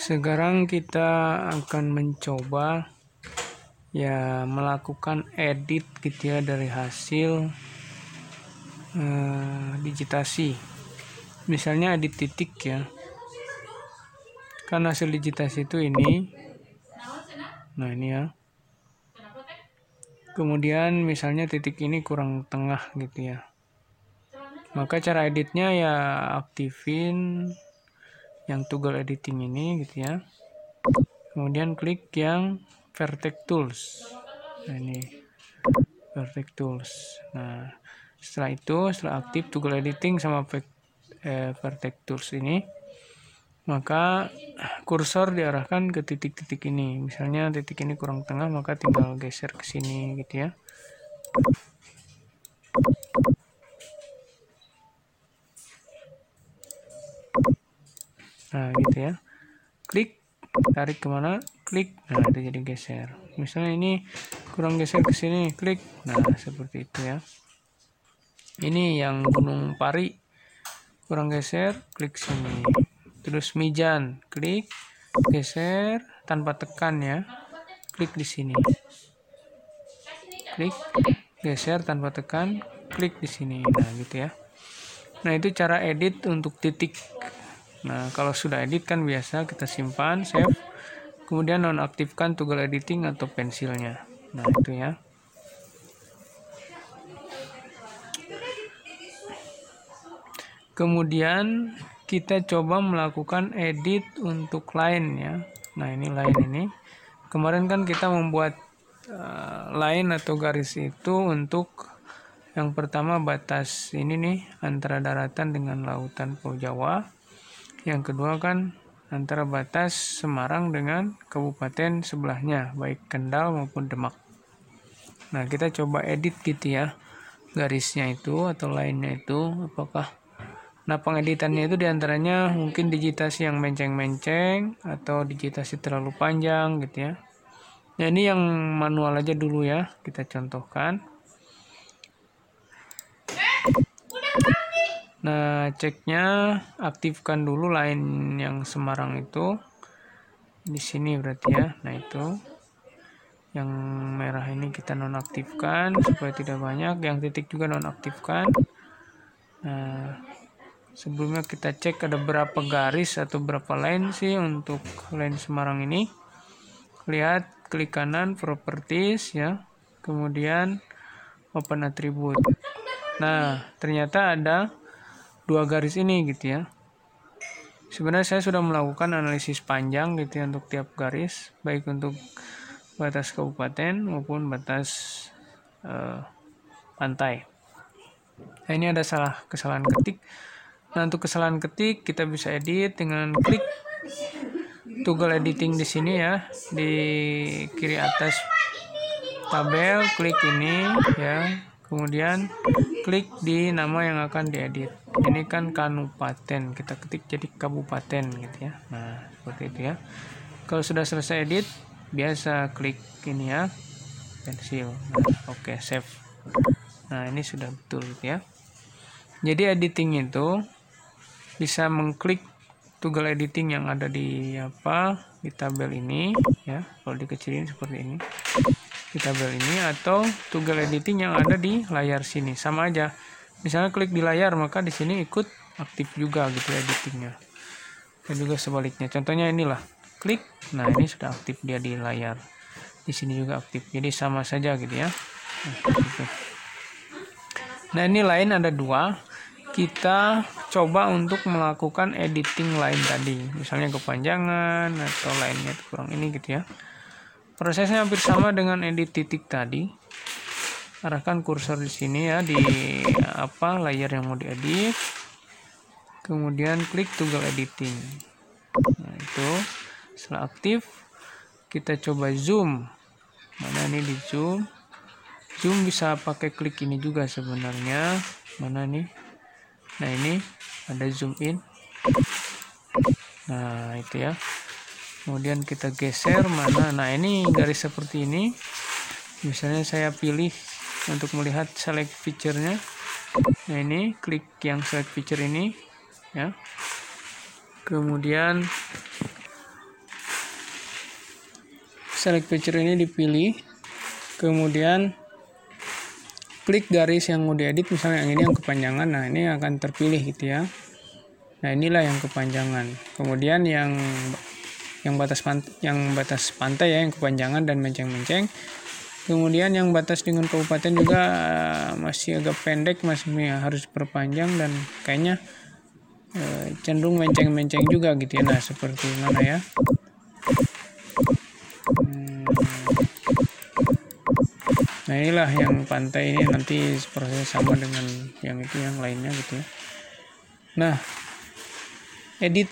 Sekarang kita akan mencoba ya melakukan edit gitu ya dari hasil digitasi. Misalnya edit titik ya. Kan hasil digitasi itu ini. Nah, ini ya. Kemudian misalnya titik ini kurang tengah gitu ya. Maka cara editnya ya aktifin yang toggle editing ini gitu ya. Kemudian klik yang vertex tools. Nah, ini vertex tools. Nah, setelah aktif toggle editing sama vertex tools ini, maka kursor diarahkan ke titik-titik ini. Misalnya titik ini kurang tengah, maka tinggal geser ke sini gitu ya. Nah, gitu ya. Klik, tarik kemana, klik, nah itu jadi geser. Misalnya ini kurang geser ke sini, klik, nah seperti itu ya. Ini yang Gunung Pari, kurang geser, klik sini. Terus Mijan, klik, geser tanpa tekan ya, klik di sini. Klik, geser tanpa tekan, klik di sini. Nah, gitu ya. Nah, itu cara edit untuk titik. Nah, kalau sudah edit kan biasa kita simpan, save. Kemudian nonaktifkan toggle editing atau pensilnya. Nah, itu ya. Kemudian kita coba melakukan edit untuk line ya. Nah, ini line ini. Kemarin kan kita membuat line atau garis itu untuk yang pertama batas ini nih antara daratan dengan lautan Pulau Jawa. Yang kedua kan antara batas Semarang dengan kabupaten sebelahnya, baik Kendal maupun Demak. Nah, kita coba edit gitu ya garisnya itu atau line-nya itu apakah. Nah, pengeditannya itu diantaranya mungkin digitasi yang menceng-menceng atau digitasi terlalu panjang gitu ya. Nah, ini yang manual aja dulu ya, kita contohkan. Nah, ceknya aktifkan dulu line yang Semarang itu. Di sini berarti ya. Nah, itu. Yang merah ini kita nonaktifkan supaya tidak banyak. Yang titik juga nonaktifkan. Nah, sebelumnya kita cek ada berapa garis atau berapa line sih untuk line Semarang ini. Lihat, klik kanan properties ya. Kemudian open attribute. Nah, ternyata ada 2 garis ini gitu ya. Sebenarnya saya sudah melakukan analisis panjang gitu ya untuk tiap garis, baik untuk batas kabupaten maupun batas pantai. Nah, ini ada kesalahan ketik. Nah, untuk kesalahan ketik kita bisa edit dengan klik toggle editing di sini ya, di kiri atas tabel, klik ini ya. Kemudian klik di nama yang akan diedit. Ini kan kabupaten, kita ketik jadi kabupaten gitu ya. Nah, seperti itu ya. Kalau sudah selesai edit, biasa klik ini ya, pensil. Nah, oke, save. Nah, ini sudah betul gitu ya. Jadi editing itu bisa mengklik toggle editing yang ada di tabel ini ya. Kalau dikecilin seperti ini. Di tabel ini atau toggle editing yang ada di layar sini sama aja. Misalnya klik di layar maka di sini ikut aktif juga gitu editingnya. Dan juga sebaliknya. Contohnya inilah klik, nah ini sudah aktif dia di layar. Di sini juga aktif. Jadi sama saja gitu ya. Nah, ini line ada 2. Kita coba untuk melakukan editing line tadi. Misalnya kepanjangan atau line-nya kurang ini gitu ya. Prosesnya hampir sama dengan edit titik tadi. Arahkan kursor di sini ya di layar yang mau diedit. Kemudian klik toggle editing. Nah, itu setelah aktif kita coba zoom. Mana ini di zoom? Zoom bisa pakai klik ini juga sebenarnya. Mana nih? Nah, ini ada zoom in. Nah, itu ya. Kemudian kita geser mana. Nah, ini garis seperti ini. Misalnya saya pilih untuk melihat select feature-nya. Nah, ini klik yang select feature ini ya. Kemudian select picture ini dipilih, kemudian klik garis yang mau diedit, misalnya yang ini yang kepanjangan, nah ini akan terpilih gitu ya. Nah inilah yang kepanjangan. Kemudian yang batas pantai ya, yang kepanjangan dan menceng-menceng. Kemudian yang batas dengan kabupaten juga masih agak pendek, masih harus diperpanjang dan kayaknya cenderung menceng-menceng juga gitu ya. Nah seperti mana ya? Nah inilah yang pantai ini, nanti prosesnya sama dengan yang itu yang lainnya gitu ya. Nah edit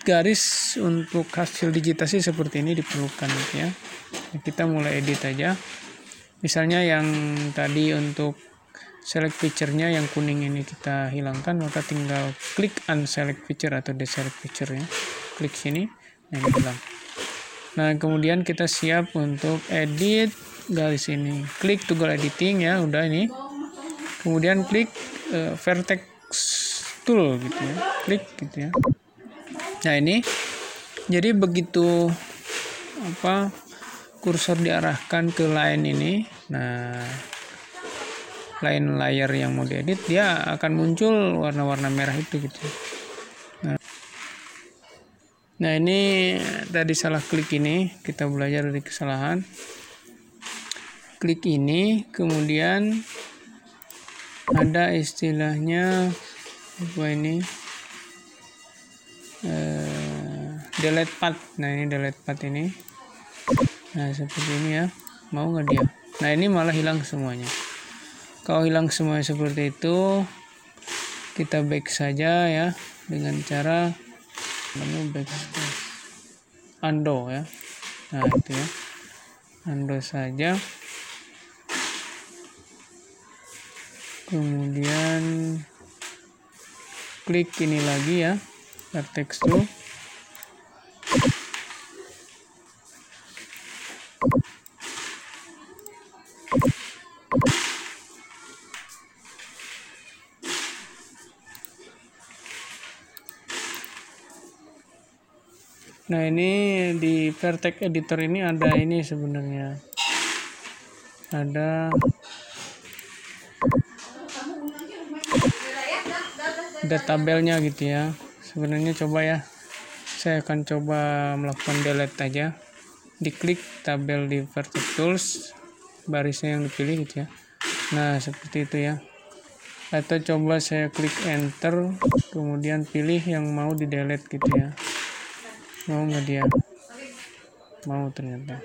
garis untuk hasil digitasi seperti ini diperlukan gitu ya. Nah, kita mulai edit aja. Misalnya yang tadi untuk select picture-nya yang kuning ini kita hilangkan, maka tinggal klik unselect picture atau deselect picture ya. Klik sini, nah ini hilang. Nah, kemudian kita siap untuk edit garis ini. Klik toggle editing ya, udah ini. Kemudian klik vertex tool gitu ya. Klik gitu ya. Nah, ini jadi begitu kursor diarahkan ke line ini. Nah, line layer yang mau diedit, dia akan muncul warna-warna merah itu gitu. Nah ini tadi salah klik ini, kita belajar dari kesalahan. Klik ini, kemudian ada istilahnya apa ini? Delete path. Nah ini delete path ini. Nah seperti ini ya. Mau nggak dia? Nah ini malah hilang semuanya. Kalau hilang semuanya seperti itu, kita back saja ya dengan cara menu backspace, undo ya. Nah itu ya, undo saja. Kemudian klik ini lagi ya, vertex tool. Nah ini di vertex editor ini ada ini sebenarnya, ada tabelnya gitu ya. Sebenarnya coba ya, saya akan coba melakukan delete aja. Diklik tabel di vertex tools, barisnya yang dipilih gitu ya. Nah seperti itu ya. Atau coba saya klik enter, kemudian pilih yang mau di delete gitu ya. Mau nggak dia? Mau ternyata.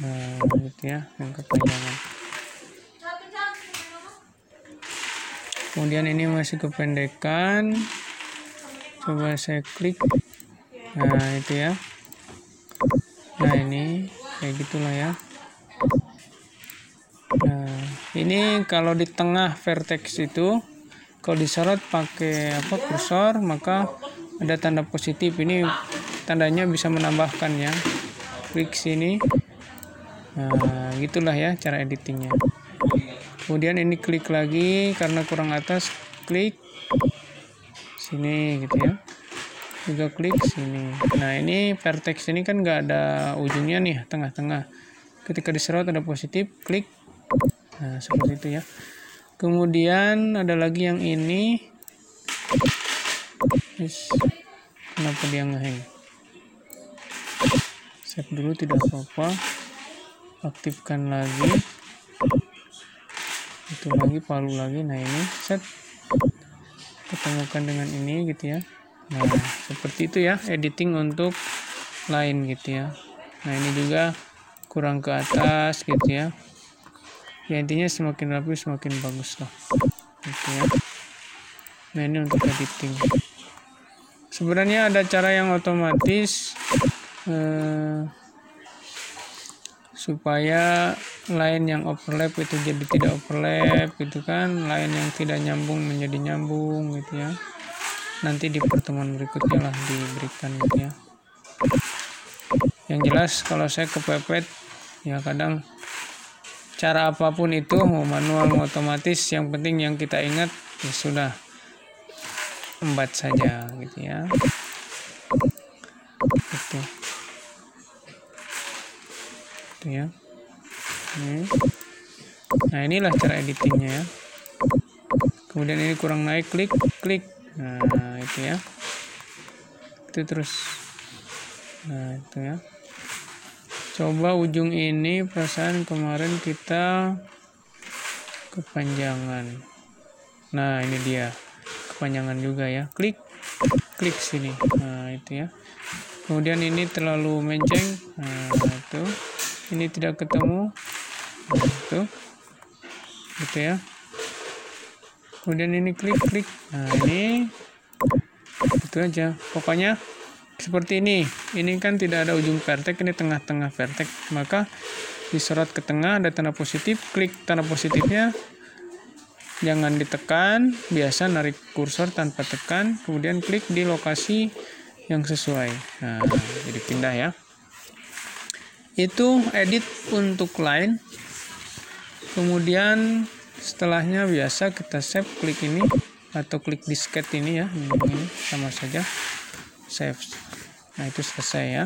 Nah gitu ya, yang kepanjangan. Kemudian ini masih kependekan, coba saya klik. Nah itu ya. Nah ini kayak gitulah ya. Nah ini kalau di tengah vertex itu, kalau disorot pakai kursor, maka ada tanda positif. Ini tandanya bisa menambahkan ya. Klik sini. Nah gitulah ya cara editingnya. Kemudian ini klik lagi karena kurang atas, klik sini gitu ya. Juga klik sini. Nah ini vertex ini kan nggak ada ujungnya nih, tengah-tengah. Ketika diserot ada positif, klik. Nah seperti itu ya. Kemudian ada lagi yang ini. Kenapa dia ngehang? Save dulu, tidak apa-apa. Aktifkan lagi. Itu lagi, palu lagi. Nah ini set, ketemukan dengan ini gitu ya. Nah seperti itu ya editing untuk line gitu ya. Nah ini juga kurang ke atas gitu ya. Ya intinya semakin rapi semakin bagus lah gitu ya. Nah ini untuk editing. Sebenarnya ada cara yang otomatis supaya line yang overlap itu jadi tidak overlap gitu kan, line yang tidak nyambung menjadi nyambung gitu ya. Nanti di pertemuan berikutnya lah diberikan gitu ya. Yang jelas kalau saya kepepet ya, kadang cara apapun itu, mau manual mau otomatis, yang penting yang kita ingat ya sudah, embat saja gitu ya. itu ya. Nah, inilah cara editingnya ya. Kemudian ini kurang naik, klik. Nah, itu ya. Itu terus. Nah, itu ya. Coba ujung ini, perasaan kemarin kita kepanjangan. Nah, ini dia. Kepanjangan juga ya. Klik sini. Nah, itu ya. Kemudian ini terlalu menceng. Nah, itu. Ini tidak ketemu. Nah, itu. Gitu ya. Kemudian ini klik. Nah, ini itu aja. Pokoknya seperti ini. Ini kan tidak ada ujung vertex, ini tengah-tengah vertex. Maka disorot ke tengah, ada tanda positif, klik tanda positifnya. Jangan ditekan, biasa narik kursor tanpa tekan, kemudian klik di lokasi yang sesuai. Nah, jadi pindah ya. Itu edit untuk line. Kemudian setelahnya biasa kita save, klik ini atau klik diskette ini ya. Ini sama saja. Save. Nah, itu selesai ya.